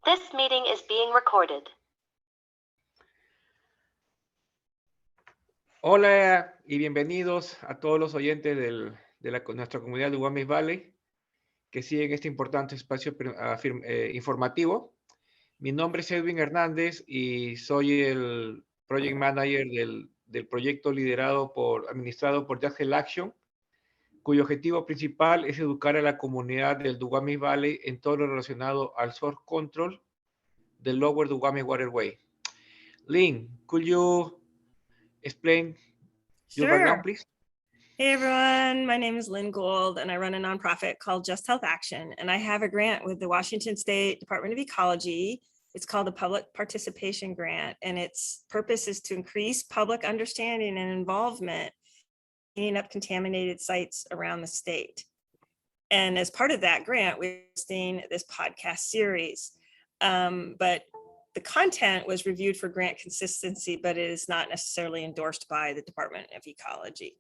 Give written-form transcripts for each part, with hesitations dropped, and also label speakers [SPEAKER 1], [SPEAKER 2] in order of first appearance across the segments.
[SPEAKER 1] This meeting is being recorded.
[SPEAKER 2] Hola y bienvenidos a todos los oyentes de nuestra comunidad de Guamis Valley que siguen este importante espacio informativo. Mi nombre es Edwin Hernandez y soy el Project Manager del proyecto administrado por Untitled Action, cuyo objetivo principal es educar a la comunidad del Duwamish Valley en todo lo relacionado al source control del Lower Duwamish Waterway. Linn, could you explain your background, please?
[SPEAKER 3] Hey everyone, my name is Linn Gould and I run a nonprofit called Just Health Action, and I have a grant with the Washington State Department of Ecology. It's called the Public Participation Grant, and its purpose is to increase public understanding and involvement in cleaning up contaminated sites around the state. And as part of that grant, we're hosting this podcast series. But the content was reviewed for grant consistency, but it is not necessarily endorsed by the Department of Ecology.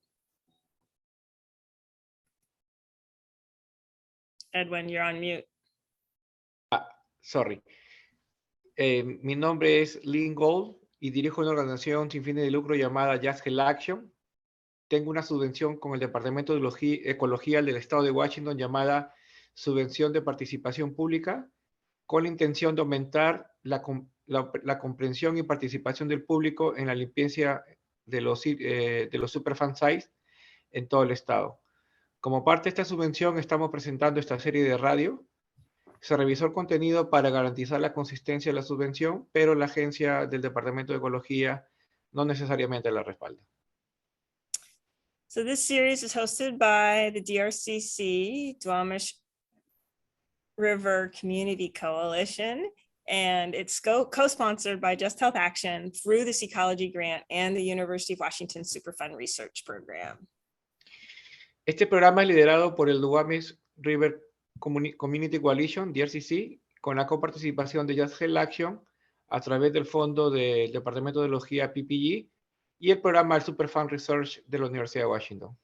[SPEAKER 3] Edwin, you're on mute.
[SPEAKER 2] Sorry. Mi nombre es Linn Gould y dirijo una organización sin fines de lucro llamada Just Health Action. Tengo una subvención con el Departamento de Ecología del Estado de Washington llamada Subvención de Participación Pública, con la intención de aumentar la comprensión y participación del público en la limpieza de los Superfund sites en todo el estado. Como parte de esta subvención estamos presentando esta serie de radio. Se revisó el contenido para garantizar la consistencia de la subvención, pero la agencia del Departamento de Ecología no necesariamente la respalda.
[SPEAKER 3] So this series is hosted by the DRCC, Duwamish River Community Coalition, and it's co-sponsored by Just Health Action through this Ecology grant and the University of Washington Superfund Research Program.
[SPEAKER 2] Este programa es liderado por el Duwamish River Community Coalition, DRCC, con la coparticipación de Just Health Action a través del fondo del Departamento de Ecología PPG y el programa del Superfund Research de la Universidad de Washington.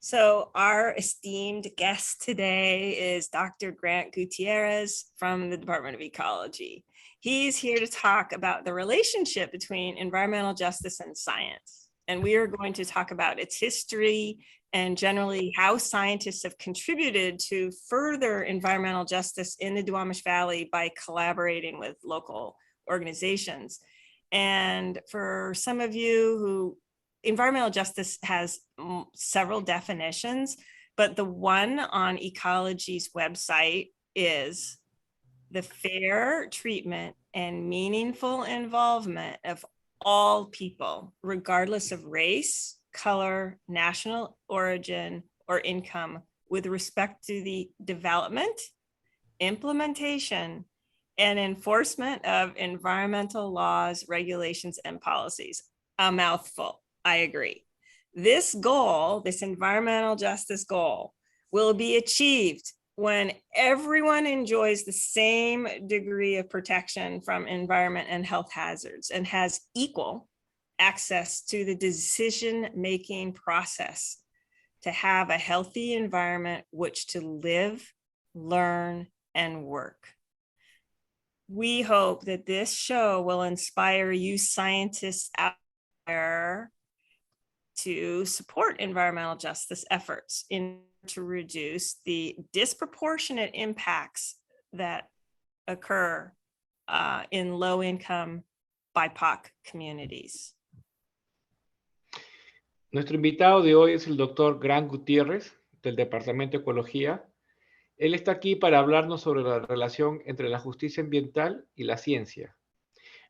[SPEAKER 3] So our esteemed guest today is Dr. Grant Gutierrez from the Department of Ecology. He's here to talk about the relationship between environmental justice and science. And we are going to talk about its history and generally how scientists have contributed to further environmental justice in the Duwamish Valley by collaborating with local organizations. And for some of you who, environmental justice has several definitions, but the one on Ecology's website is the fair treatment and meaningful involvement of all people, regardless of race, color, national origin, or income, with respect to the development, implementation, and enforcement of environmental laws, regulations, and policies. A mouthful, I agree. This goal, this environmental justice goal, will be achieved when everyone enjoys the same degree of protection from environment and health hazards and has equal access to the decision-making process to have a healthy environment which to live, learn, and work. We hope that this show will inspire you scientists out there to support environmental justice efforts to reduce the disproportionate impacts that occur in low-income BIPOC communities.
[SPEAKER 2] Nuestro invitado de hoy es el doctor Grant Gutierrez, del Departamento de Ecología. Él está aquí para hablarnos sobre la relación entre la justicia ambiental y la ciencia.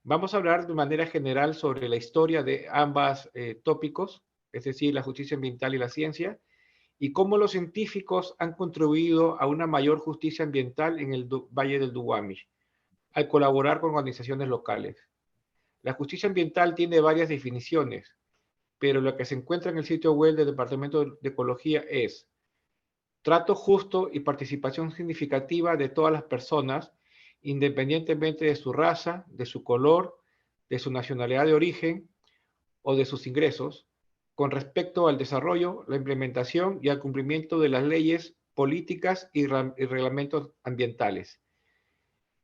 [SPEAKER 2] Vamos a hablar de manera general sobre la historia de ambas tópicos, es decir, la justicia ambiental y la ciencia, y cómo los científicos han contribuido a una mayor justicia ambiental en el Valle del Duwamish, al colaborar con organizaciones locales. La justicia ambiental tiene varias definiciones, pero lo que se encuentra en el sitio web del Departamento de Ecología es trato justo y participación significativa de todas las personas, independientemente de su raza, de su color, de su nacionalidad de origen o de sus ingresos, con respecto al desarrollo, la implementación y al cumplimiento de las leyes, políticas y reglamentos ambientales.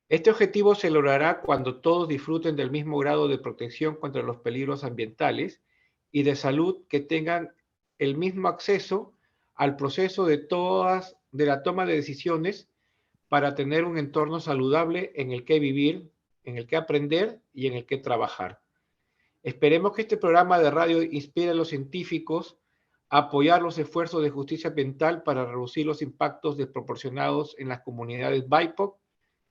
[SPEAKER 2] Este objetivo se logrará cuando todos disfruten del mismo grado de protección contra los peligros ambientales y de salud, que tengan el mismo acceso al proceso de la toma de decisiones para tener un entorno saludable en el que vivir, en el que aprender y en el que trabajar. Esperemos que este programa de radio inspire a los científicos a apoyar los esfuerzos de justicia ambiental para reducir los impactos desproporcionados en las comunidades BIPOC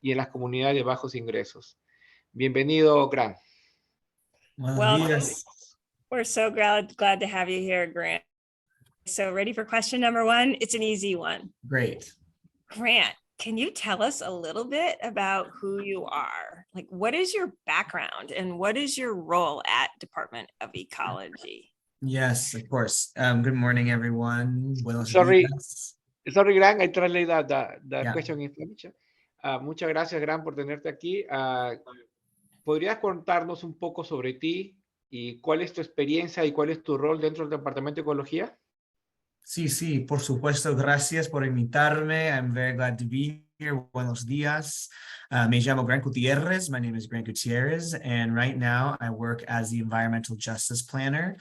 [SPEAKER 2] y en las comunidades de bajos ingresos. Bienvenido, Grant.
[SPEAKER 4] Buenos
[SPEAKER 3] Well,
[SPEAKER 4] días.
[SPEAKER 3] we're so glad to have you here, Grant. So ready for question number one? It's an easy one.
[SPEAKER 4] Great.
[SPEAKER 3] Grant, can you tell us a little bit about who you are? Like, what is your background and what is your role at Department of Ecology?
[SPEAKER 4] Yes, of course. Good morning, everyone. Buenos
[SPEAKER 2] Sorry.
[SPEAKER 4] días.
[SPEAKER 2] Sorry, Grant, I translate the
[SPEAKER 4] Yeah.
[SPEAKER 2] question in Spanish. Muchas gracias, Grant, por tenerte aquí. ¿Podrías contarnos un poco sobre ti y cuál es tu experiencia y cuál es tu rol dentro del Departamento de Ecología?
[SPEAKER 4] Sí, por supuesto. Gracias por invitarme. I'm very glad to be here. Buenos días. Me llamo Grant Gutierrez. My name is Grant Gutierrez. And right now I work as the Environmental Justice Planner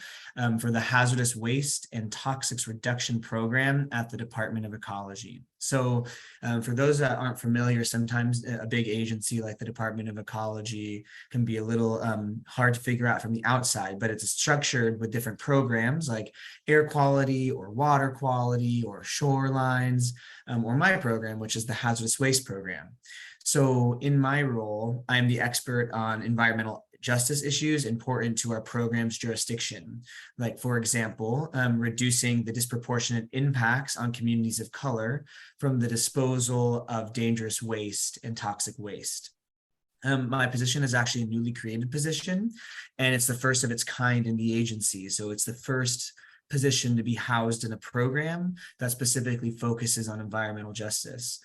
[SPEAKER 4] for the Hazardous Waste and Toxics Reduction Program at the Department of Ecology. So for those that aren't familiar, sometimes a big agency like the Department of Ecology can be a little hard to figure out from the outside, but it's structured with different programs like air quality or water quality or shorelines, or my program, which is the Hazardous Waste Program. So in my role, I'm the expert on environmental justice issues important to our program's jurisdiction. Like, for example, reducing the disproportionate impacts on communities of color from the disposal of dangerous waste and toxic waste. My position is actually a newly created position, and it's the first of its kind in the agency. So it's the first position to be housed in a program that specifically focuses on environmental justice.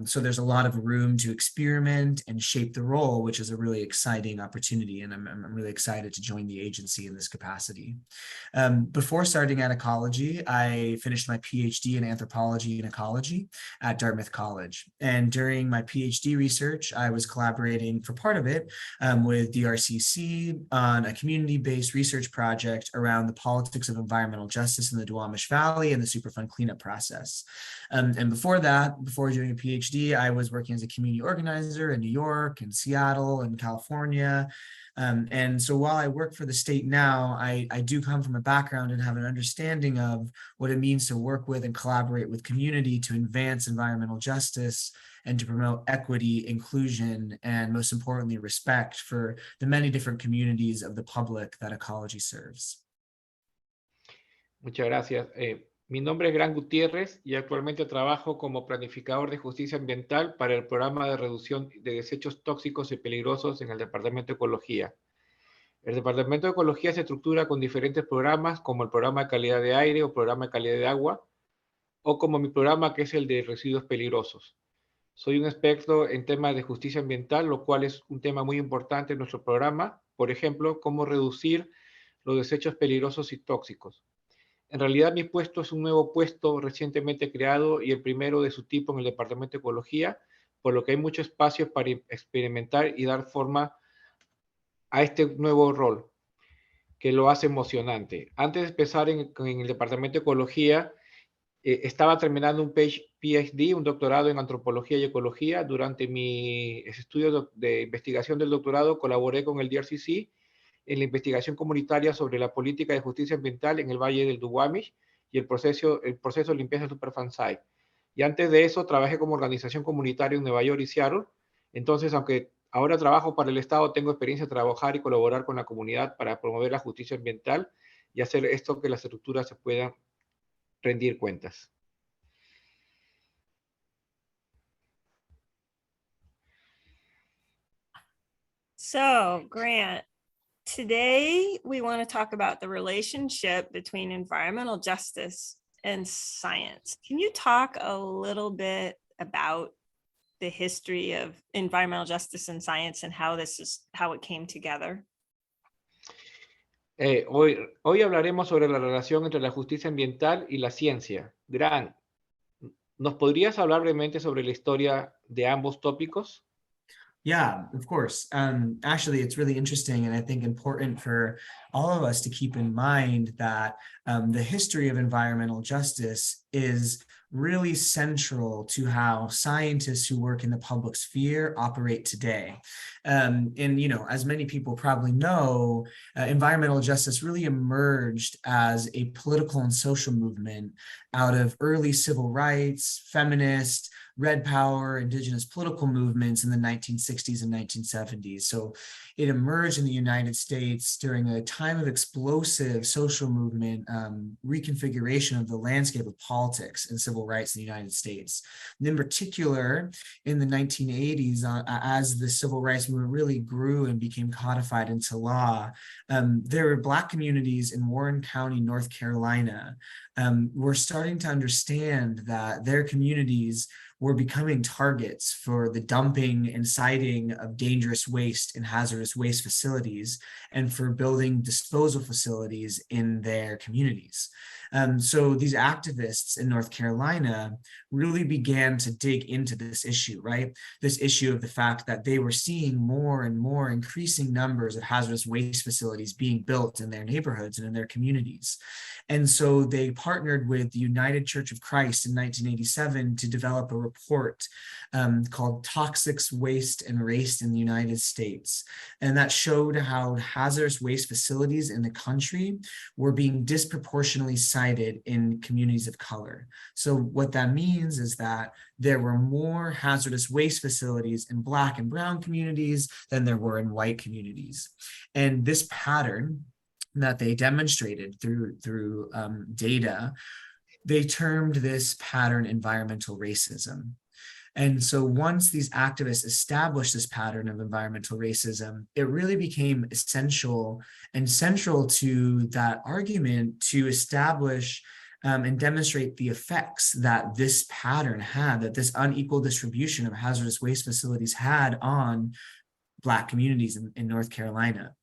[SPEAKER 4] So there's a lot of room to experiment and shape the role, which is a really exciting opportunity. And I'm really excited to join the agency in this capacity. Before starting at Ecology, I finished my PhD in anthropology and ecology at Dartmouth College. And during my PhD research, I was collaborating for part of it with DRCC on a community-based research project around the politics of environmental justice in the Duwamish Valley and the Superfund cleanup process. And before that, before doing a PhD, I was working as a community organizer in New York and Seattle and California. And so while I work for the state now, I do come from a background and have an understanding of what it means to work with and collaborate with community to advance environmental justice and to promote equity, inclusion, and most importantly, respect for the many different communities of the public that Ecology serves.
[SPEAKER 2] Muchas gracias. Mi nombre es Grant Gutierrez y actualmente trabajo como planificador de justicia ambiental para el programa de reducción de desechos tóxicos y peligrosos en el Departamento de Ecología. El Departamento de Ecología se estructura con diferentes programas, como el programa de calidad de aire o programa de calidad de agua, o como mi programa, que es el de residuos peligrosos. Soy un experto en temas de justicia ambiental, lo cual es un tema muy importante en nuestro programa. Por ejemplo, cómo reducir los desechos peligrosos y tóxicos. En realidad, mi puesto es un nuevo puesto recientemente creado y el primero de su tipo en el Departamento de Ecología, por lo que hay mucho espacio para experimentar y dar forma a este nuevo rol, que lo hace emocionante. Antes de empezar en el Departamento de Ecología, estaba terminando un PhD, un doctorado en antropología y ecología. Durante mi estudio de investigación del doctorado, colaboré con el DRCC en la investigación comunitaria sobre la política de justicia ambiental en el Valle del Duwamish y el proceso de limpieza Superfund site. Y antes de eso, trabajé como organización comunitaria en Nueva York y Seattle. Entonces, aunque ahora trabajo para el Estado, tengo experiencia de trabajar y colaborar con la comunidad para promover la justicia ambiental y hacer esto que las estructuras se puedan rendir cuentas.
[SPEAKER 3] So, Grant, today we want to talk about the relationship between environmental justice and science. Can you talk a little bit about the history of environmental justice and science and how it came together?
[SPEAKER 2] Hoy hablaremos sobre la relación entre la justicia ambiental y la ciencia. ¿Nos podrías hablar brevemente sobre la historia de ambos tópicos?
[SPEAKER 4] Yeah, of course. Actually, it's really interesting and I think important for all of us to keep in mind that the history of environmental justice is really central to how scientists who work in the public sphere operate today. And, you know, as many people probably know, environmental justice really emerged as a political and social movement out of early civil rights, feminist, Red Power, indigenous political movements in the 1960s and 1970s. So it emerged in the United States during a time of explosive social movement reconfiguration of the landscape of politics and civil rights in the United States. And in particular, in the 1980s, as the civil rights movement really grew and became codified into law, there were Black communities in Warren County, North Carolina, were starting to understand that their communities were becoming targets for the dumping and siting of dangerous waste and hazardous waste facilities and for building disposal facilities in their communities. So these activists in North Carolina really began to dig into this issue, right? This issue of the fact that they were seeing more and more increasing numbers of hazardous waste facilities being built in their neighborhoods and in their communities. And so they partnered with the United Church of Christ in 1987 to develop a report called Toxic Waste and Race in the United States. And that showed how hazardous waste facilities in the country were being disproportionately cited in communities of color. So what that means is that there were more hazardous waste facilities in Black and brown communities than there were in white communities. And this pattern that they demonstrated through data, they termed this pattern environmental racism. And so once these activists established this pattern of environmental racism, it really became essential and central to that argument to establish and demonstrate the effects that this pattern had, that this unequal distribution of hazardous waste facilities had on Black communities in North Carolina.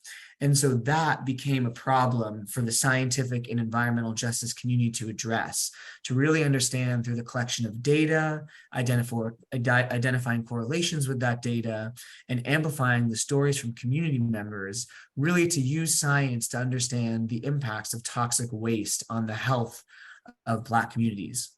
[SPEAKER 4] And so that became a problem for the scientific and environmental justice community to address, to really understand through the collection of data, identifying correlations with that data, and amplifying the stories from community members, really to use science to understand the impacts of toxic waste on the health of Black communities.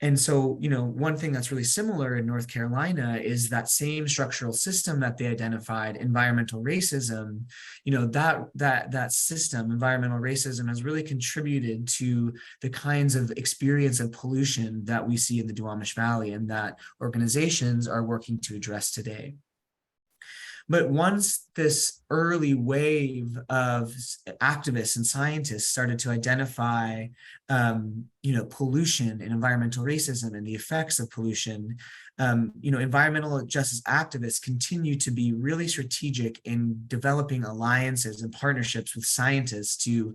[SPEAKER 4] And so, you know, one thing that's really similar in North Carolina is that same structural system that they identified, environmental racism, you know, that system, environmental racism, has really contributed to the kinds of experience of pollution that we see in the Duwamish Valley and that organizations are working to address today. But once this early wave of activists and scientists started to identify, you know, pollution and environmental racism and the effects of pollution, you know, environmental justice activists continue to be really strategic in developing alliances and partnerships with scientists to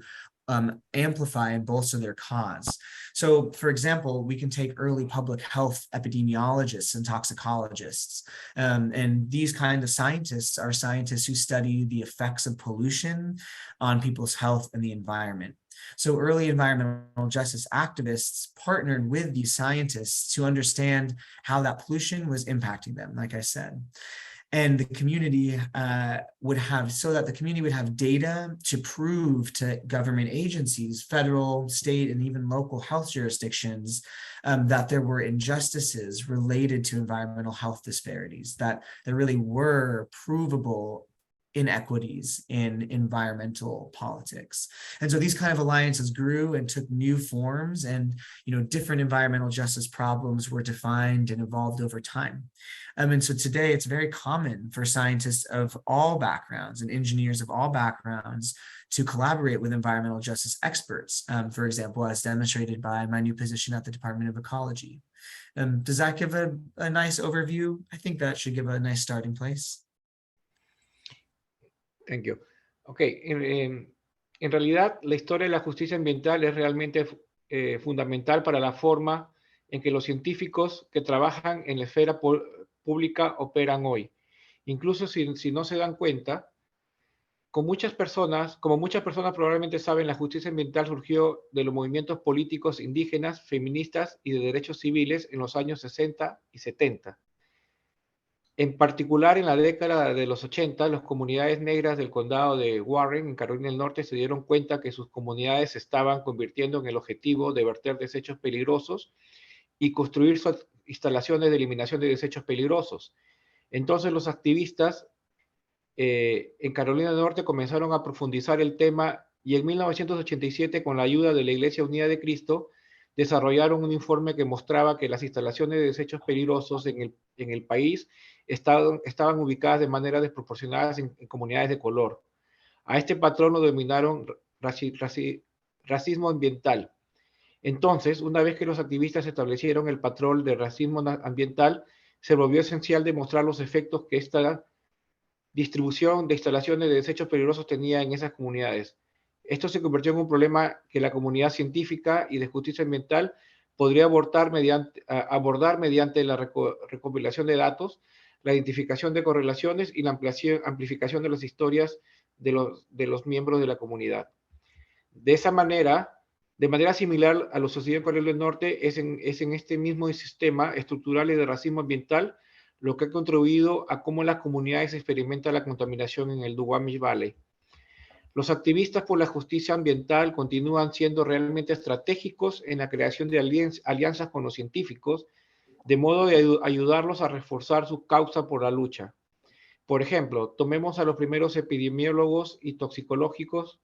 [SPEAKER 4] amplify and bolster their cause. So, for example, we can take early public health epidemiologists and toxicologists. And these kinds of scientists are scientists who study the effects of pollution on people's health and the environment. So early environmental justice activists partnered with these scientists to understand how that pollution was impacting them, like I said. And the community would have data to prove to government agencies, federal, state, and even local health jurisdictions that there were injustices related to environmental health disparities, that there really were provable inequities in environmental politics. And so these kind of alliances grew and took new forms, and, you know, different environmental justice problems were defined and evolved over time. And so today it's very common for scientists of all backgrounds and engineers of all backgrounds to collaborate with environmental justice experts, for example, as demonstrated by my new position at the Department of Ecology. Does that give a nice overview? I think that should give a nice starting place.
[SPEAKER 2] Thank you. Ok, en realidad la historia de la justicia ambiental es realmente fundamental para la forma en que los científicos que trabajan en la esfera pública operan hoy. Incluso si no se dan cuenta, como muchas personas probablemente saben, la justicia ambiental surgió de los movimientos políticos indígenas, feministas y de derechos civiles en los años 60 y 70. En particular, en la década de los 80, las comunidades negras del condado de Warren, en Carolina del Norte, se dieron cuenta que sus comunidades se estaban convirtiendo en el objetivo de verter desechos peligrosos y construir sus instalaciones de eliminación de desechos peligrosos. Entonces, los activistas en Carolina del Norte comenzaron a profundizar el tema y en 1987, con la ayuda de la Iglesia Unida de Cristo, desarrollaron un informe que mostraba que las instalaciones de desechos peligrosos en el país estaban ubicadas de manera desproporcionada en comunidades de color. A este patrón lo denominaron racismo ambiental. Entonces, una vez que los activistas establecieron el patrón de racismo ambiental, se volvió esencial demostrar los efectos que esta distribución de instalaciones de desechos peligrosos tenía en esas comunidades. Esto se convirtió en un problema que la comunidad científica y de justicia ambiental podría abordar mediante la recopilación de datos, la identificación de correlaciones y la amplificación de las historias de los miembros de la comunidad. De manera similar a lo sucedido en Corea del Norte, es en este mismo sistema estructural y de racismo ambiental lo que ha contribuido a cómo las comunidades experimentan la contaminación en el Duwamish Valley. Los activistas por la justicia ambiental continúan siendo realmente estratégicos en la creación de alianzas con los científicos, de modo de ayudarlos a reforzar su causa por la lucha. Por ejemplo, tomemos a los primeros epidemiólogos y toxicólogos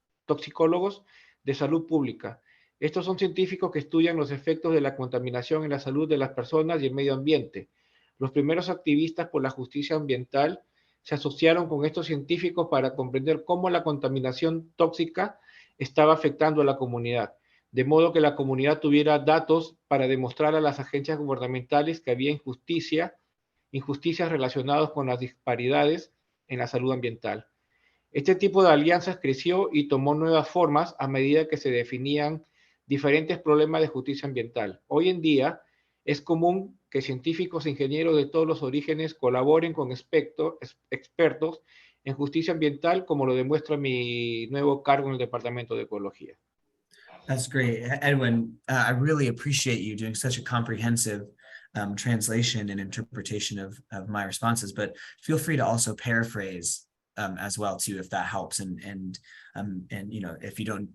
[SPEAKER 2] de salud pública. Estos son científicos que estudian los efectos de la contaminación en la salud de las personas y el medio ambiente. Los primeros activistas por la justicia ambiental se asociaron con estos científicos para comprender cómo la contaminación tóxica estaba afectando a la comunidad, de modo que la comunidad tuviera datos para demostrar a las agencias gubernamentales que había injusticias relacionadas con las disparidades en la salud ambiental. Este tipo de alianzas creció y tomó nuevas formas a medida que se definían diferentes problemas de justicia ambiental. Hoy en día, es común que científicos e ingenieros de todos los orígenes colaboren con expertos en justicia ambiental, como lo demuestra mi nuevo cargo en el Departamento de Ecología.
[SPEAKER 4] That's great. Edwin, I really appreciate you doing such a comprehensive translation and interpretation of my responses, but feel free to also paraphrase as well too, if that helps. And you know, if you don't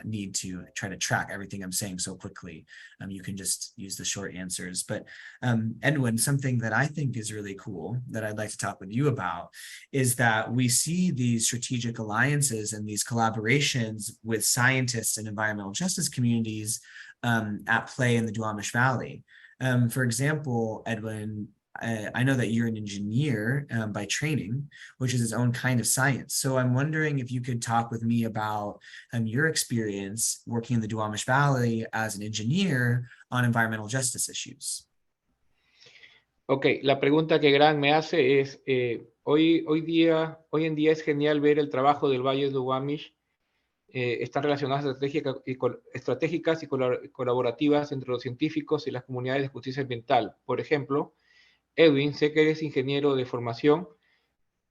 [SPEAKER 4] need to try to track everything I'm saying so quickly, you can just use the short answers. But Edwin, something that I think is really cool that I'd like to talk with you about is that we see these strategic alliances and these collaborations with scientists and environmental justice communities at play in the Duwamish Valley. For example, Edwin, I know that you're an engineer by training, which is its own kind of science. So I'm wondering if you could talk with me about your experience working in the Duwamish Valley as an engineer on environmental justice issues.
[SPEAKER 2] Ok, la pregunta que Gran me hace es, hoy en día es genial ver el trabajo del Valle de Duwamish, están relacionadas estratégicas y colaborativas entre los científicos y las comunidades de justicia ambiental. Por ejemplo, Edwin, sé que eres ingeniero de formación,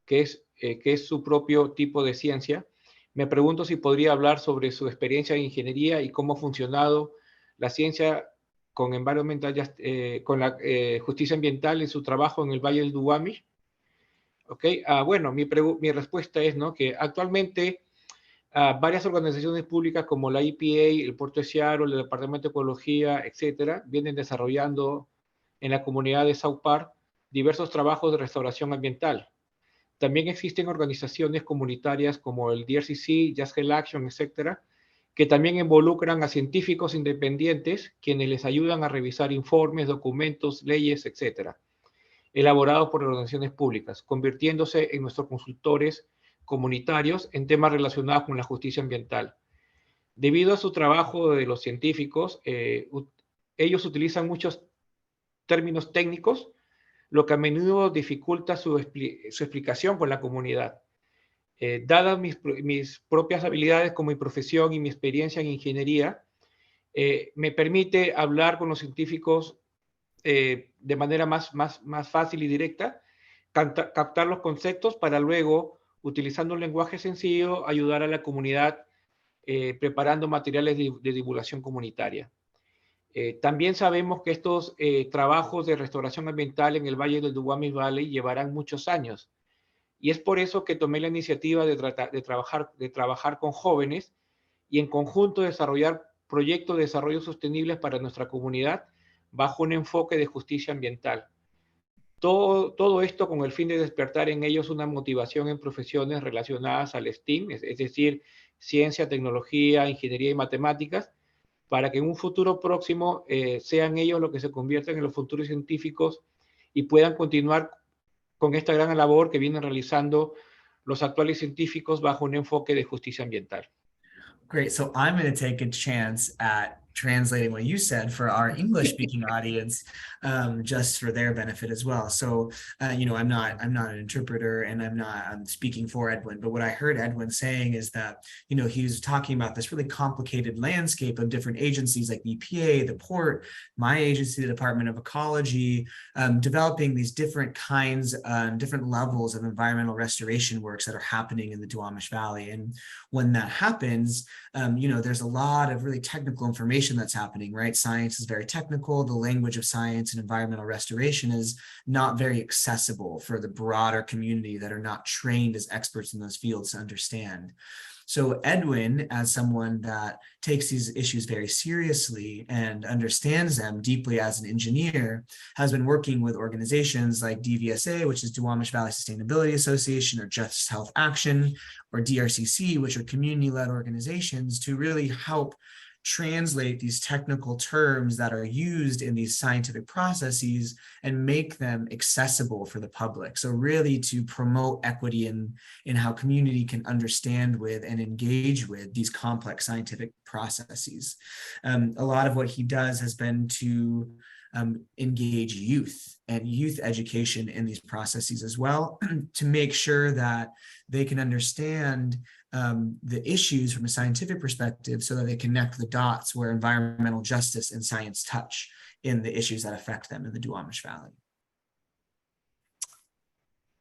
[SPEAKER 2] que es su propio tipo de ciencia. Me pregunto si podría hablar sobre su experiencia en ingeniería y cómo ha funcionado la ciencia con la justicia ambiental en su trabajo en el Valle del Duwamish. Okay. Bueno, mi respuesta es, ¿no?, que actualmente varias organizaciones públicas como la EPA, el Puerto de Seattle, el Departamento de Ecología, etcétera, vienen desarrollando en la comunidad de South Park diversos trabajos de restauración ambiental. También existen organizaciones comunitarias como el DRCC, Just Health Action, etcétera, que también involucran a científicos independientes quienes les ayudan a revisar informes, documentos, leyes, etcétera, elaborados por organizaciones públicas, convirtiéndose en nuestros consultores comunitarios en temas relacionados con la justicia ambiental. Debido a su trabajo de los científicos, ellos utilizan muchos términos técnicos, lo que a menudo dificulta su explicación con la comunidad. Dadas mis propias habilidades como mi profesión y mi experiencia en ingeniería, me permite hablar con los científicos de manera más fácil y directa, captar los conceptos para luego, utilizando un lenguaje sencillo, ayudar a la comunidad preparando materiales de divulgación comunitaria. También sabemos que estos trabajos de restauración ambiental en el Valle del Duwamish Valley llevarán muchos años. Y es por eso que tomé la iniciativa de trabajar con jóvenes y en conjunto desarrollar proyectos de desarrollo sostenibles para nuestra comunidad bajo un enfoque de justicia ambiental. Todo esto con el fin de despertar en ellos una motivación en profesiones relacionadas al STEAM, es decir, ciencia, tecnología, ingeniería y matemáticas, para que en un futuro próximo sean ellos los que se conviertan en los futuros científicos y puedan continuar con esta gran labor que vienen realizando los actuales científicos bajo un enfoque de justicia ambiental.
[SPEAKER 4] Great. So I'm going to take a chance at translating what you said for our English speaking audience, just for their benefit as well. So, you know, I'm not an interpreter and I'm speaking for Edwin, but what I heard Edwin saying is that, you know, he was talking about this really complicated landscape of different agencies like the EPA, the port, my agency, the Department of Ecology, developing these different kinds, different levels of environmental restoration works that are happening in the Duwamish Valley. And when that happens, you know, there's a lot of really technical information that's happening, right? Science is very technical. The language of science and environmental restoration is not very accessible for the broader community that are not trained as experts in those fields to understand. So Edwin, as someone that takes these issues very seriously and understands them deeply as an engineer, has been working with organizations like DVSA, which is Duwamish Valley Sustainability Association, or Just Health Action, or DRCC, which are community-led organizations, to really help translate these technical terms that are used in these scientific processes and make them accessible for the public. So really to promote equity in how community can understand with and engage with these complex scientific processes. A lot of what he does has been to engage youth and youth education in these processes as well, to make sure that they can understand the issues from a scientific perspective so that they connect the dots where environmental justice and science touch in the issues that affect them in the Duwamish Valley.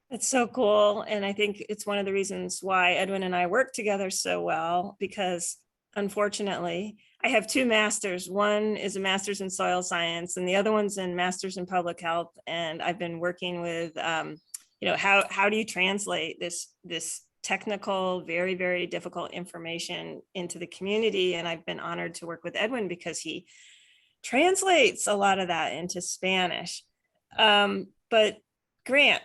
[SPEAKER 3] It's so cool. And I think it's one of the reasons why Edwin and I work together so well, because unfortunately, I have two masters. One is a master's in soil science and the other one's in master's in public health. And I've been working with, you know, how do you translate this technical, very, very difficult information into the community. And I've been honored to work with Edwin because he translates a lot of that into Spanish. But Grant,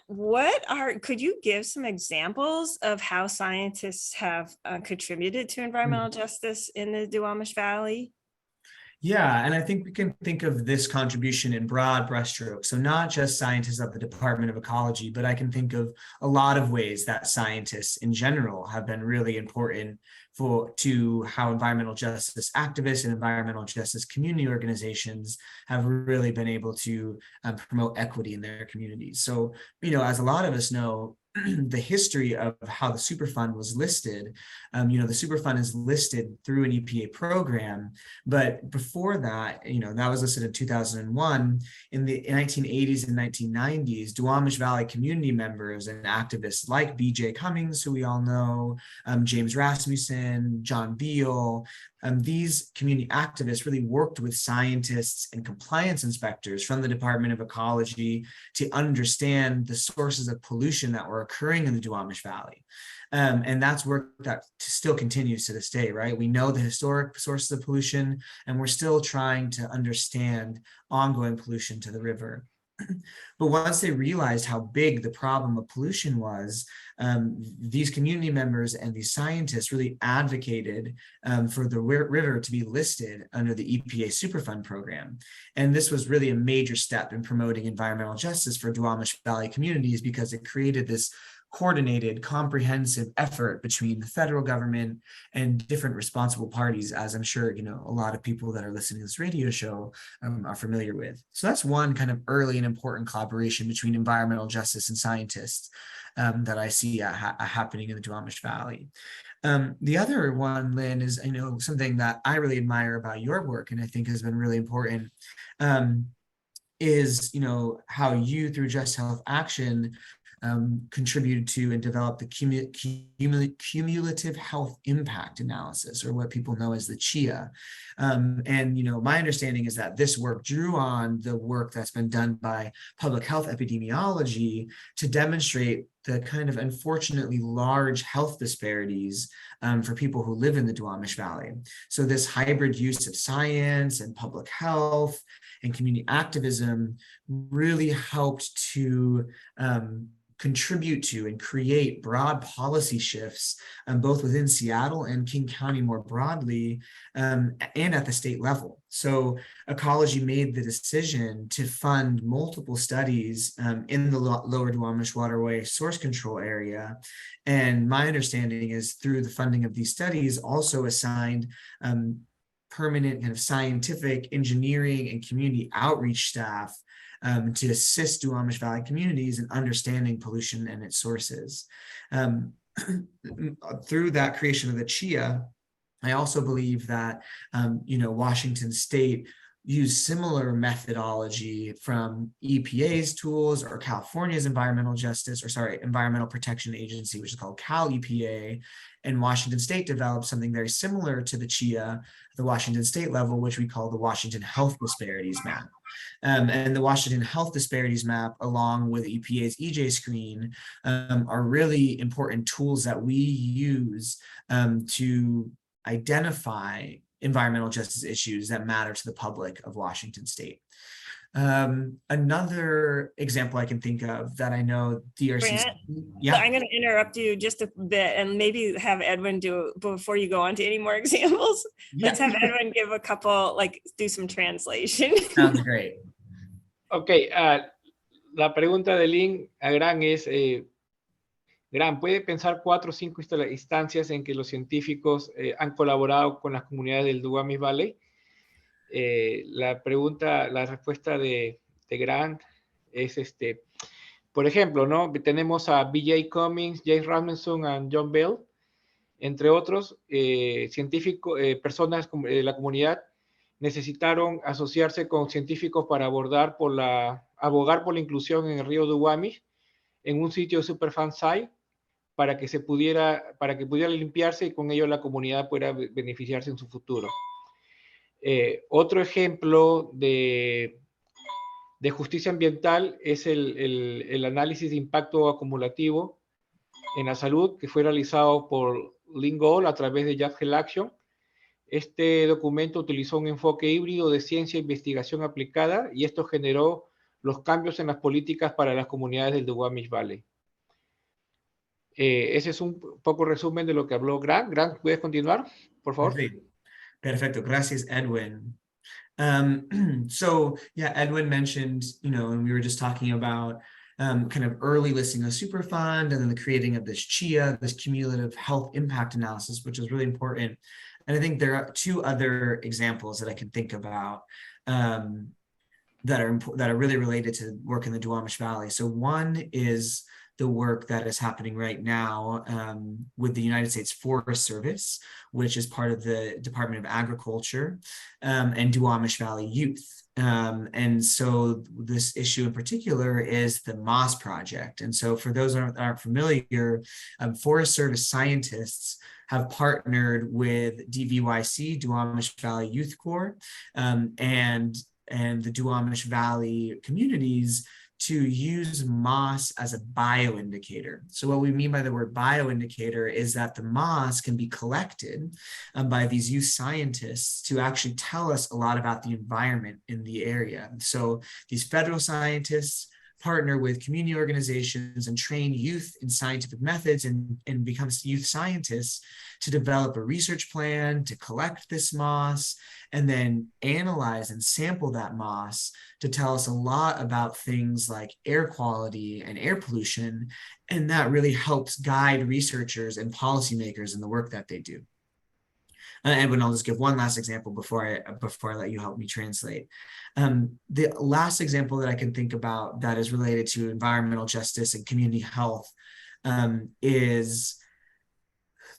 [SPEAKER 3] could you give some examples of how scientists have contributed to environmental justice in the Duwamish Valley?
[SPEAKER 4] Yeah, and I think we can think of this contribution in broad brushstrokes. So not just scientists of the Department of Ecology, but I can think of a lot of ways that scientists in general have been really important to how environmental justice activists and environmental justice community organizations have really been able to promote equity in their communities. So, you know, as a lot of us know, the history of how the Superfund was listed, you know, the Superfund is listed through an EPA program, but before that, you know, that was listed in 2001. In the 1980s and 1990s, Duwamish Valley community members and activists like B.J. Cummings, who we all know, James Rasmussen, John Beal, these community activists really worked with scientists and compliance inspectors from the Department of Ecology to understand the sources of pollution that were occurring in the Duwamish Valley. And that's work that still continues to this day, right? We know the historic sources of pollution, and we're still trying to understand ongoing pollution to the river. But once they realized how big the problem of pollution was, these community members and these scientists really advocated for the river to be listed under the EPA Superfund program. And this was really a major step in promoting environmental justice for Duwamish Valley communities, because it created this coordinated, comprehensive effort between the federal government and different responsible parties, as I'm sure, you know, a lot of people that are listening to this radio show are familiar with. So that's one kind of early and important collaboration between environmental justice and scientists that I see happening in the Duwamish Valley. The other one, Lynn, is, you know, something that I really admire about your work and I think has been really important, is, you know, how you, through Just Health Action, contributed to and developed the cumulative health impact analysis, or what people know as the CHIA. And, you know, my understanding is that this work drew on the work that's been done by public health epidemiology to demonstrate the kind of unfortunately large health disparities for people who live in the Duwamish Valley. So this hybrid use of science and public health and community activism really helped to contribute to and create broad policy shifts, both within Seattle and King County more broadly, and at the state level. So Ecology made the decision to fund multiple studies in the lower Duwamish Waterway source control area. And my understanding is through the funding of these studies also assigned permanent kind of scientific, engineering, and community outreach staff to assist Duwamish Valley communities in understanding pollution and its sources. Through that creation of the CHIA, I also believe that you know, Washington State used similar methodology from EPA's tools or California's Environmental Protection Agency, which is called Cal EPA, and Washington State developed something very similar to the CHIA at the Washington State level, which we call the Washington Health Disparities Map. And the Washington Health Disparities Map, along with EPA's EJ screen, are really important tools that we use to identify environmental justice issues that matter to the public of Washington State. Another example I can think of that I know DRC.
[SPEAKER 3] Grant, yeah, I'm going to interrupt you just a bit and maybe have Edwin do before you go on to any more examples. Yeah. Let's have Edwin give a couple, like do some translation.
[SPEAKER 4] Sounds great.
[SPEAKER 2] Okay, la pregunta de Linn a Gran es, Gran, ¿puede pensar 4 o 5 instancias en que los científicos han colaborado con las comunidades del Duwamish Valley? La respuesta de Gran es por ejemplo, ¿no? Tenemos a B.J. Cummings, James Rasmussen y John Bell, entre otros científicos, personas de la comunidad necesitaron asociarse con científicos para abogar por la inclusión en el río Duwamish en un sitio de Superfund Site para que pudiera limpiarse y con ello la comunidad pudiera beneficiarse en su futuro. Otro ejemplo de justicia ambiental es el análisis de impacto acumulativo en la salud que fue realizado por Linn Gould a través de Just Health Action. Este documento utilizó un enfoque híbrido de ciencia e investigación aplicada y esto generó los cambios en las políticas para las comunidades del Duwamish Valley. Ese es un poco resumen de lo que habló Gran. Gran, ¿puedes continuar, por favor?
[SPEAKER 4] Perfecto. Gracias, Edwin. So yeah, Edwin mentioned, you know, and we were just talking about kind of early listing of Superfund and then the creating of this CHIA, this cumulative health impact analysis, which is really important. And I think there are 2 other examples that I can think about that are really related to work in the Duwamish Valley. So one is the work that is happening right now with the United States Forest Service, which is part of the Department of Agriculture, and Duwamish Valley Youth. And so this issue in particular is the Moss Project. And so for those that aren't familiar, Forest Service scientists have partnered with DVYC, Duwamish Valley Youth Corps, and the Duwamish Valley communities to use moss as a bioindicator. So what we mean by the word bioindicator is that the moss can be collected by these youth scientists to actually tell us a lot about the environment in the area. So these federal scientists partner with community organizations and train youth in scientific methods and become youth scientists to develop a research plan, to collect this moss, and then analyze and sample that moss to tell us a lot about things like air quality and air pollution. And that really helps guide researchers and policymakers in the work that they do. Edwin, I'll just give one last example before I let you help me translate. The last example that I can think about that is related to environmental justice and community health is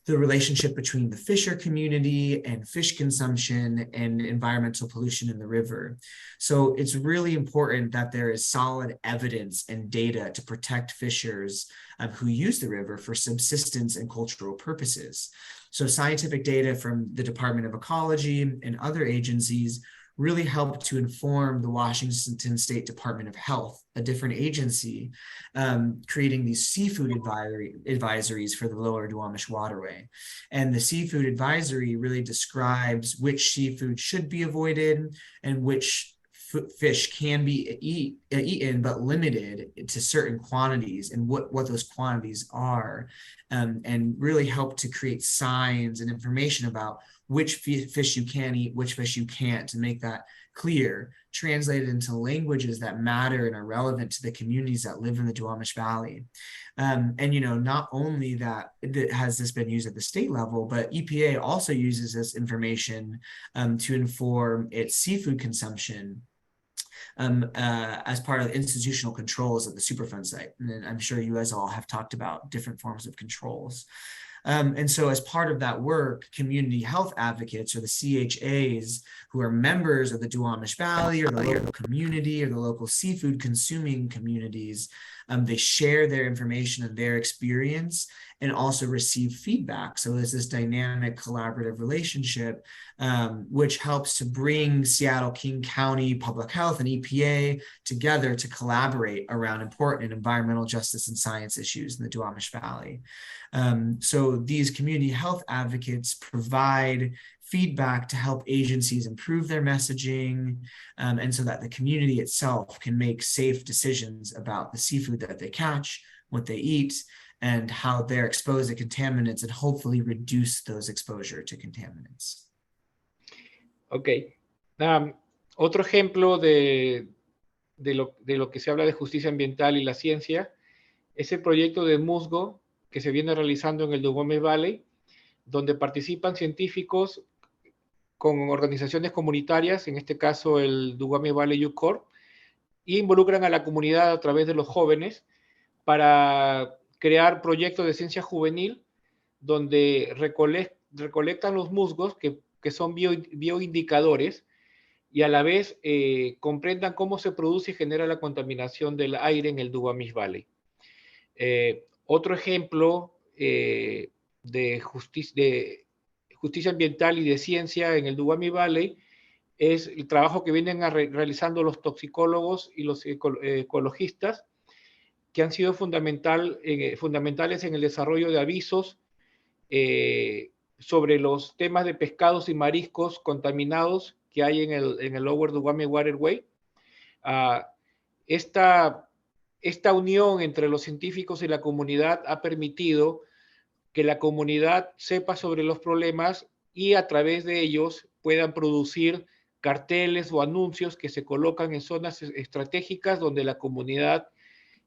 [SPEAKER 4] the relationship between the fisher community and fish consumption and environmental pollution in the river. So it's really important that there is solid evidence and data to protect fishers who use the river for subsistence and cultural purposes. So scientific data from the Department of Ecology and other agencies really helped to inform the Washington State Department of Health, a different agency, creating these seafood advisories for the lower Duwamish waterway. And the seafood advisory really describes which seafood should be avoided and which fish can be eaten, but limited to certain quantities, and what those quantities are, and really help to create signs and information about which fish you can eat, which fish you can't, to make that clear, translated into languages that matter and are relevant to the communities that live in the Duwamish Valley. And, you know, not only that has this been used at the state level, but EPA also uses this information to inform its seafood consumption as part of the institutional controls at the Superfund site. And I'm sure you guys all have talked about different forms of controls. And so as part of that work, community health advocates, or the CHAs, who are members of the Duwamish Valley or the local community or the local seafood consuming communities, they share their information and their experience and also receive feedback. So there's this dynamic collaborative relationship, which helps to bring Seattle, King County Public Health and EPA together to collaborate around important environmental justice and science issues in the Duwamish Valley. So these community health advocates provide feedback to help agencies improve their messaging, and so that the community itself can make safe decisions about the seafood that they catch, what they eat, and how they're exposed to contaminants, and hopefully reduce those exposure to contaminants.
[SPEAKER 2] Ok. Otro ejemplo de lo que se habla de justicia ambiental y la ciencia es el proyecto de musgo que se viene realizando en el Duwamish Valley, donde participan científicos con organizaciones comunitarias, en este caso el Duwamish Valley Youth Corp, y involucran a la comunidad a través de los jóvenes para crear proyectos de ciencia juvenil donde recolectan los musgos que son bioindicadores y a la vez comprendan cómo se produce y genera la contaminación del aire en el Duwamish Valley. Otro ejemplo de justicia ambiental y de ciencia en el Duwamish Valley es el trabajo que vienen realizando los toxicólogos y los ecologistas, que han sido fundamentales en el desarrollo de avisos sobre los temas de pescados y mariscos contaminados que hay en el Lower Duwamish Waterway. Esta unión entre los científicos y la comunidad ha permitido que la comunidad sepa sobre los problemas y a través de ellos puedan producir carteles o anuncios que se colocan en zonas estratégicas donde la comunidad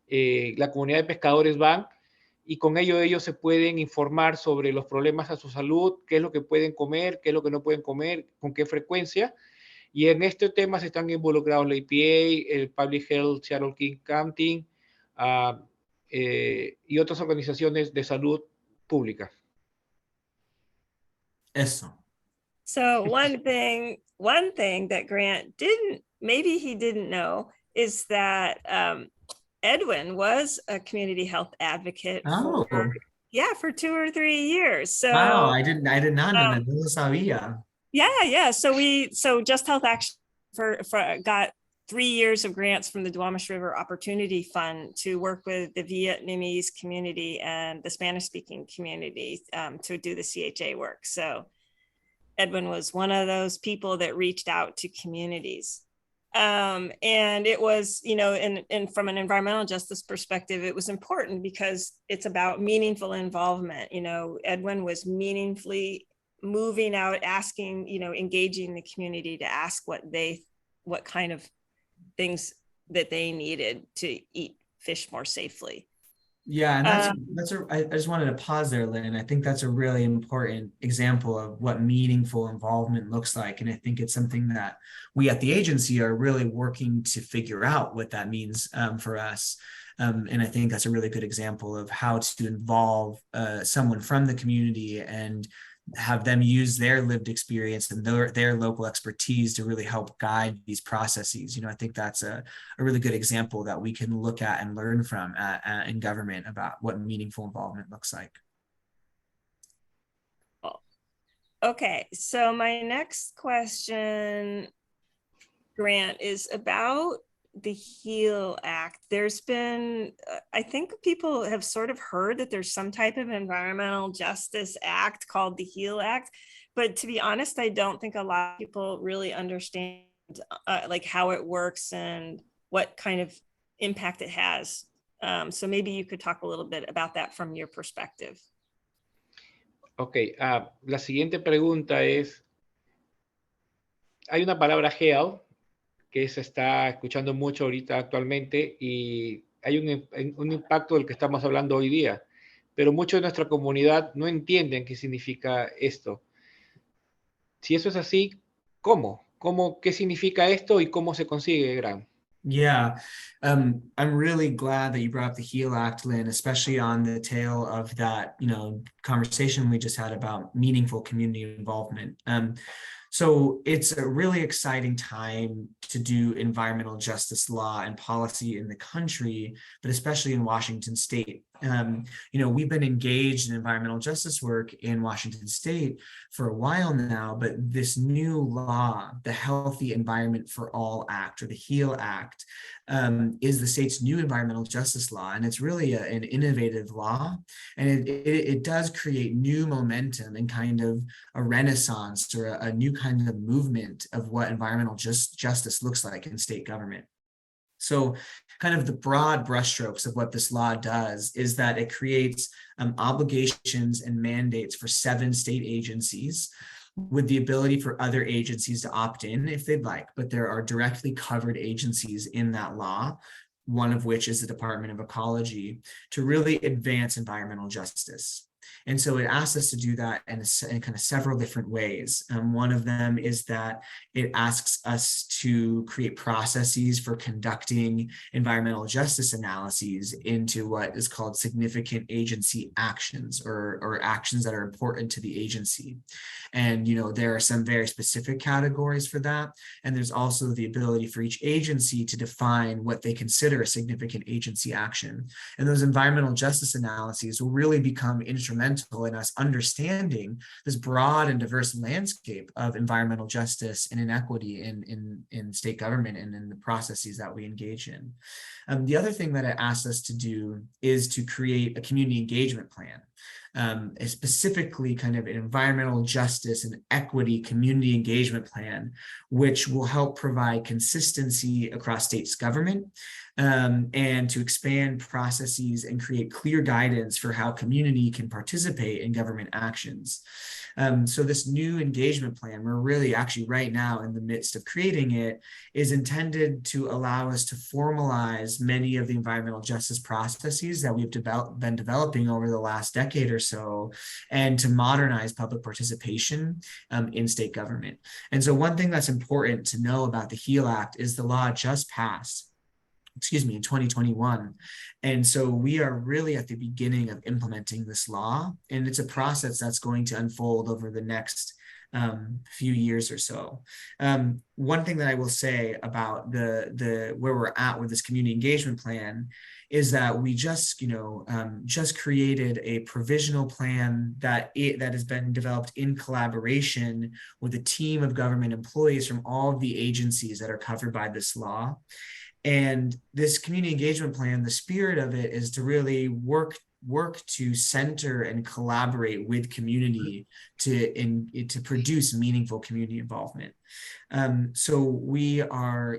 [SPEAKER 2] de pescadores van, y con ello ellos se pueden informar sobre los problemas a su salud, qué es lo que pueden comer, qué es lo que no pueden comer, con qué frecuencia. Y en este tema se están involucrados la EPA, el Public Health, Seattle King County y otras organizaciones de salud pública.
[SPEAKER 4] Eso.
[SPEAKER 3] So one thing that Grant maybe he didn't know, is that Edwin was a community health advocate for 2 or 3 years. So
[SPEAKER 4] wow, I did not know that. No sabía.
[SPEAKER 3] Yeah. So Just Health Action got 3 years of grants from the Duwamish River Opportunity Fund to work with the Vietnamese community and the Spanish-speaking community to do the CHA work. So Edwin was one of those people that reached out to communities. And it was, and from an environmental justice perspective, it was important because it's about meaningful involvement. Edwin was meaningfully moving out, asking, engaging the community to ask what kind of things that they needed to eat fish more safely.
[SPEAKER 4] Yeah, and I just wanted to pause there, Lynn. I think that's a really important example of what meaningful involvement looks like. And I think it's something that we at the agency are really working to figure out what that means for us. And I think that's a really good example of how to involve someone from the community and have them use their lived experience and their local expertise to really help guide these processes. You know, I think that's a really good example that we can look at and learn from in government about what meaningful involvement looks like.
[SPEAKER 3] Okay, so my next question, Grant, is about the HEAL Act. There's been, I think people have sort of heard that there's some type of environmental justice act called the HEAL Act, but to be honest, I don't think a lot of people really understand like how it works and what kind of impact it has. So maybe you could talk a little bit about that from your perspective.
[SPEAKER 2] Ok, la siguiente pregunta es, hay una palabra HEAL que se está escuchando mucho ahorita actualmente y hay un impacto del que estamos hablando hoy día, pero muchos de nuestra comunidad no entienden qué significa esto. Si eso es así, ¿cómo? ¿Qué significa esto y cómo se consigue, Gran?
[SPEAKER 4] Yeah, I'm really glad that you brought up the HEAL Act, Lynn, especially on the tail of that, conversation we just had about meaningful community involvement. So it's a really exciting time to do environmental justice law and policy in the country, but especially in Washington State. We've been engaged in environmental justice work in Washington State for a while now, but this new law, the Healthy Environment for All Act, or the HEAL Act, is the state's new environmental justice law. And it's really an innovative law. And it does create new momentum and kind of a renaissance or a new kind of movement of what environmental justice looks like in state government. So kind of the broad brushstrokes of what this law does is that it creates obligations and mandates for 7 state agencies with the ability for other agencies to opt in if they'd like, but there are directly covered agencies in that law, one of which is the Department of Ecology, to really advance environmental justice. And so it asks us to do that in kind of several different ways. One of them is that it asks us to create processes for conducting environmental justice analyses into what is called significant agency actions, or actions that are important to the agency. And, there are some very specific categories for that. And there's also the ability for each agency to define what they consider a significant agency action. And those environmental justice analyses will really become instrumental in us understanding this broad and diverse landscape of environmental justice and inequity in state government and in the processes that we engage in. The other thing that it asks us to do is to create a community engagement plan. Specifically kind of an environmental justice and equity community engagement plan, which will help provide consistency across states government and to expand processes and create clear guidance for how community can participate in government actions. So this new engagement plan, we're really actually right now in the midst of creating it, is intended to allow us to formalize many of the environmental justice processes that we've been developing over the last decade or so, and to modernize public participation in state government. And so one thing that's important to know about the HEAL Act is the law just passed in 2021. And so we are really at the beginning of implementing this law, and it's a process that's going to unfold over the next few years or so. One thing that I will say about where we're at with this community engagement plan is that we just created a provisional plan that has been developed in collaboration with a team of government employees from all of the agencies that are covered by this law. And this community engagement plan, the spirit of it is to really work to center and collaborate with community to produce meaningful community involvement. So we are,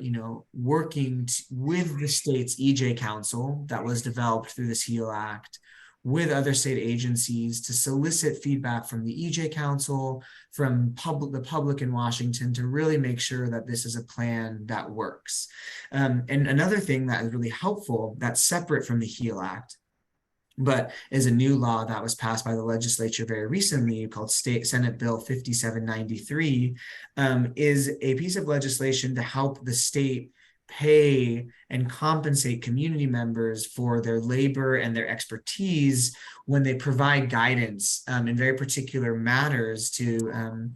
[SPEAKER 4] working with the state's EJ Council that was developed through this HEAL Act, with other state agencies to solicit feedback from the EJ Council, from the public in Washington, to really make sure that this is a plan that works. And another thing that is really helpful, that's separate from the HEAL Act, but is a new law that was passed by the legislature very recently called Senate Bill 5793, is a piece of legislation to help the state pay and compensate community members for their labor and their expertise when they provide guidance in very particular matters to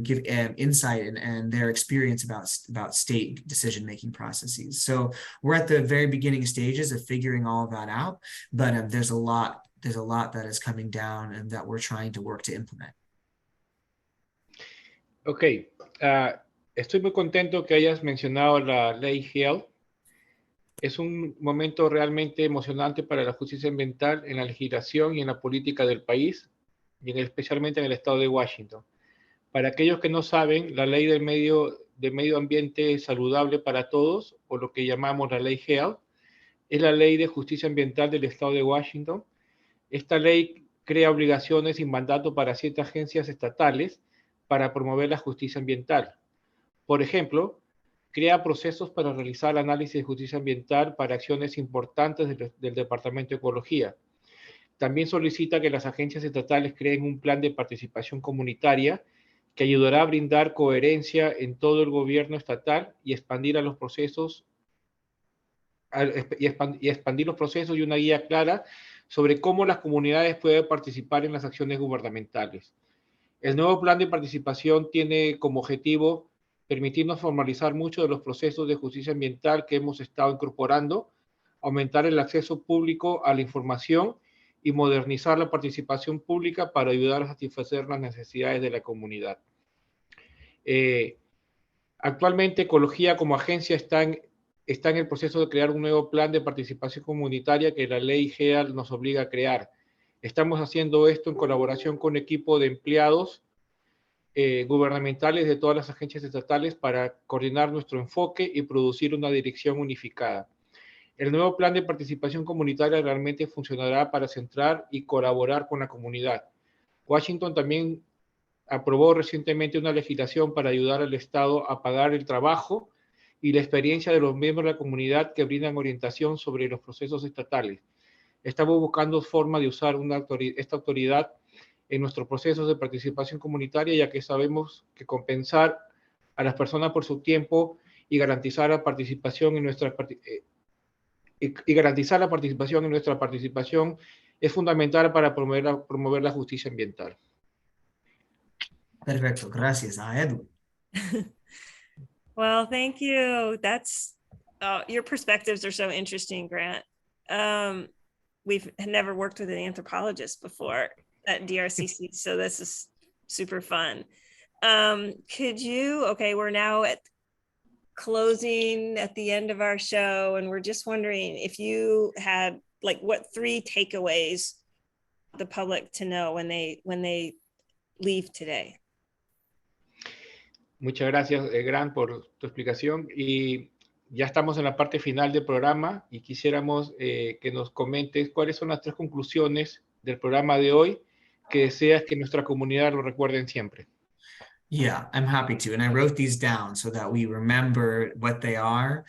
[SPEAKER 4] give insight and their experience about state decision-making processes. So we're at the very beginning stages of figuring all of that out, but there's a lot that is coming down and that we're trying to work to implement.
[SPEAKER 2] Ok, estoy muy contento que hayas mencionado la ley GEL. Es un momento realmente emocionante para la justicia ambiental en la legislación y en la política del país, y especialmente en el estado de Washington. Para aquellos que no saben, la ley de medio ambiente saludable para todos, o lo que llamamos la ley GEL, es la ley de justicia ambiental del estado de Washington. Esta ley crea obligaciones y mandatos para 7 agencias estatales para promover la justicia ambiental. Por ejemplo, crea procesos para realizar análisis de justicia ambiental para acciones importantes del Departamento de Ecología. También solicita que las agencias estatales creen un plan de participación comunitaria que ayudará a brindar coherencia en todo el gobierno estatal y expandir los procesos y una guía clara sobre cómo las comunidades pueden participar en las acciones gubernamentales. El nuevo plan de participación tiene como objetivo permitirnos formalizar muchos de los procesos de justicia ambiental que hemos estado incorporando, aumentar el acceso público a la información y modernizar la participación pública para ayudar a satisfacer las necesidades de la comunidad. Actualmente, Ecología como agencia está en el proceso de crear un nuevo plan de participación comunitaria que la ley GEL nos obliga a crear. Estamos haciendo esto en colaboración con un equipo de empleados gubernamentales de todas las agencias estatales para coordinar nuestro enfoque y producir una dirección unificada. El nuevo plan de participación comunitaria realmente funcionará para centrar y colaborar con la comunidad. Washington también aprobó recientemente una legislación para ayudar al Estado a pagar el trabajo y la experiencia de los miembros de la comunidad que brindan orientación sobre los procesos estatales. Estamos buscando formas de usar esta autoridad en nuestros procesos de participación comunitaria, ya que sabemos que compensar a las personas por su tiempo y garantizar la participación en nuestra participación es fundamental para promover la justicia ambiental.
[SPEAKER 4] Perfecto, gracias a Edwin.
[SPEAKER 3] Well, thank you. That's your perspectives are so interesting, Grant. We've never worked with an anthropologist before at DRCC, so this is super fun. Could you, okay, we're now at closing at the end of our show, and we're just wondering if you had like what 3 takeaways the public to know when they leave today.
[SPEAKER 2] Muchas gracias, Grant, por tu explicación. Y ya estamos en la parte final del programa y quisiéramos que nos comentes cuáles son las 3 conclusiones del programa de hoy que deseas que nuestra comunidad lo recuerden siempre.
[SPEAKER 4] Yeah, I'm happy to. And I wrote these down so that we remember what they are.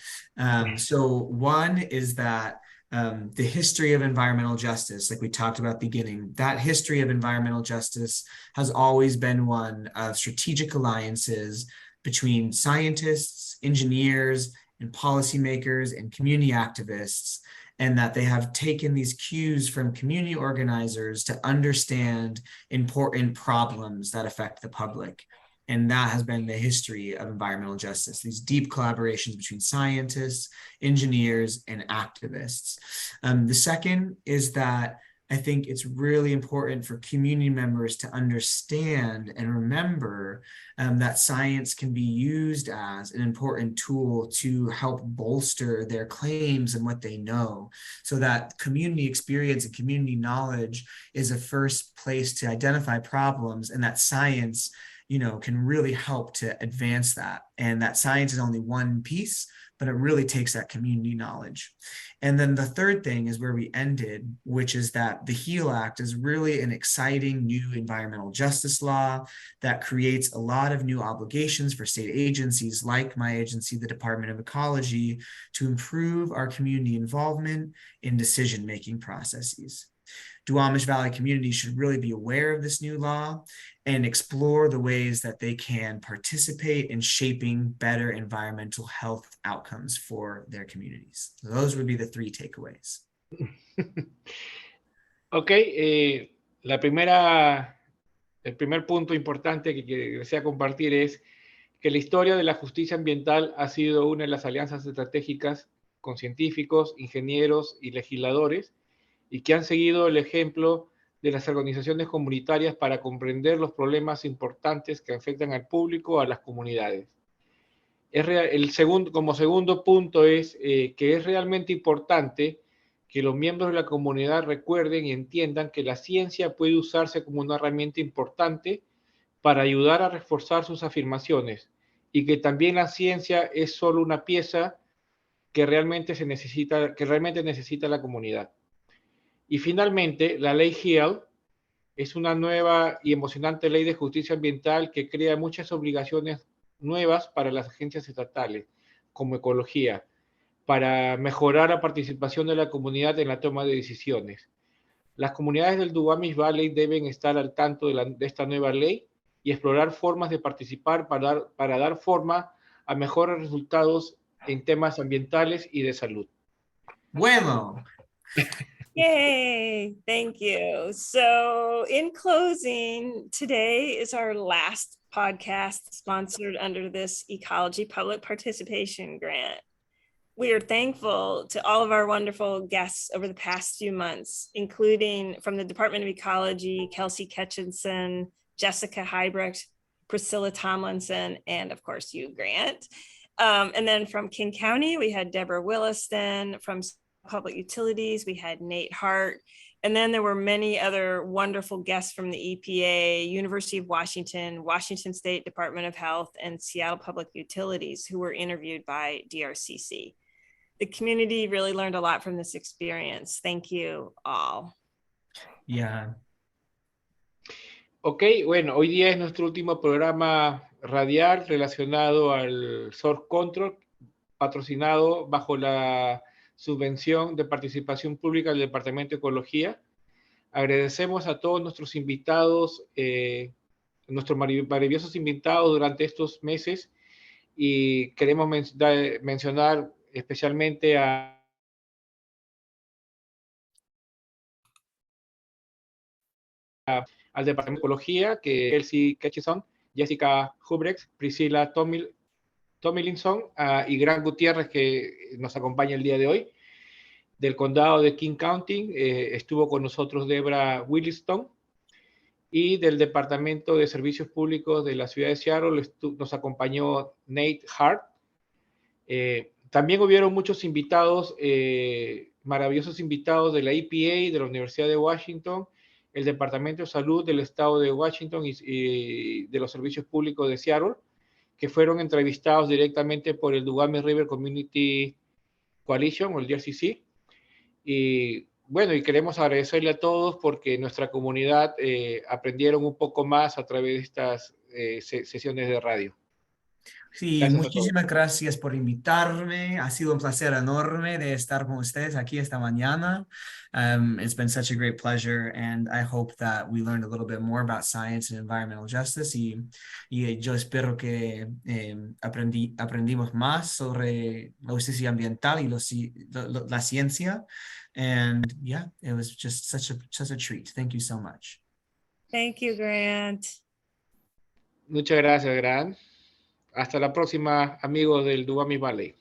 [SPEAKER 4] So one is that the history of environmental justice, like we talked about at the beginning, that history of environmental justice has always been one of strategic alliances between scientists, engineers, and policymakers and community activists, and that they have taken these cues from community organizers to understand important problems that affect the public. And that has been the history of environmental justice, these deep collaborations between scientists, engineers, and activists. The second is that I think it's really important for community members to understand and remember that science can be used as an important tool to help bolster their claims and what they know, so that community experience and community knowledge is a first place to identify problems, and that science can really help to advance that. And that science is only one piece, but it really takes that community knowledge. And then the third thing is where we ended, which is that the HEAL Act is really an exciting new environmental justice law that creates a lot of new obligations for state agencies like my agency, the Department of Ecology, to improve our community involvement in decision-making processes. Duwamish Valley communities should really be aware of this new law and explore the ways that they can participate in shaping better environmental health outcomes for their communities. So those would be the three takeaways.
[SPEAKER 2] Ok, el primer punto importante que desea compartir es que la historia de la justicia ambiental ha sido una de las alianzas estratégicas con científicos, ingenieros y legisladores, y que han seguido el ejemplo de las organizaciones comunitarias para comprender los problemas importantes que afectan al público o a las comunidades. Como segundo punto es que es realmente importante que los miembros de la comunidad recuerden y entiendan que la ciencia puede usarse como una herramienta importante para ayudar a reforzar sus afirmaciones, y que también la ciencia es solo una pieza que realmente necesita la comunidad. Y finalmente, la ley HEAL es una nueva y emocionante ley de justicia ambiental que crea muchas obligaciones nuevas para las agencias estatales, como Ecología, para mejorar la participación de la comunidad en la toma de decisiones. Las comunidades del Duwamish Valley deben estar al tanto de esta nueva ley y explorar formas de participar para dar forma a mejores resultados en temas ambientales y de salud.
[SPEAKER 4] Bueno.
[SPEAKER 3] Yay, thank you. So in closing, today is our last podcast sponsored under this Ecology Public Participation Grant. We are thankful to all of our wonderful guests over the past few months, including from the Department of Ecology, Kelsey Ketchinson, Jessica Heibrecht, Priscilla Tomlinson, and of course you, Grant. And then from King County, we had Deborah Williston. From Public Utilities, we had Nate Hart. And then there were many other wonderful guests from the EPA, University of Washington, Washington State Department of Health, and Seattle Public Utilities, who were interviewed by DRCC. The community really learned a lot from this experience. Thank you all.
[SPEAKER 4] Yeah.
[SPEAKER 2] Ok, bueno, hoy día es nuestro último programa radial relacionado al Source Control, patrocinado bajo la Subvención de Participación Pública del Departamento de Ecología. Agradecemos a todos nuestros invitados, nuestros maravillosos invitados durante estos meses, y queremos mencionar especialmente al Departamento de Ecología, que Kelsey Ketchison, Jessica Hubrecht, Priscilla Tomlinson y Grant Gutierrez, que nos acompaña el día de hoy. Del condado de King County estuvo con nosotros Deborah Williston, y del Departamento de Servicios Públicos de la ciudad de Seattle nos acompañó Nate Hart. También hubieron muchos invitados, maravillosos invitados de la EPA, de la Universidad de Washington, el Departamento de Salud del Estado de Washington y de los Servicios Públicos de Seattle, que fueron entrevistados directamente por el Duwamish River Community Coalition, o el DRCC. Y bueno, y queremos agradecerle a todos porque nuestra comunidad aprendieron un poco más a través de estas sesiones de radio.
[SPEAKER 4] Sí,
[SPEAKER 2] Gracias
[SPEAKER 4] muchísimas gracias por invitarme. Ha sido un placer enorme de estar con ustedes aquí esta mañana. It's been such a great pleasure, and I hope that we learned a little bit more about science and environmental justice. Y yo espero que aprendimos más sobre la justicia ambiental y la ciencia. And yeah, it was just such a treat. Thank you so much.
[SPEAKER 3] Thank you, Grant.
[SPEAKER 2] Muchas gracias, Grant. Hasta la próxima, amigos del Duwamish Valley.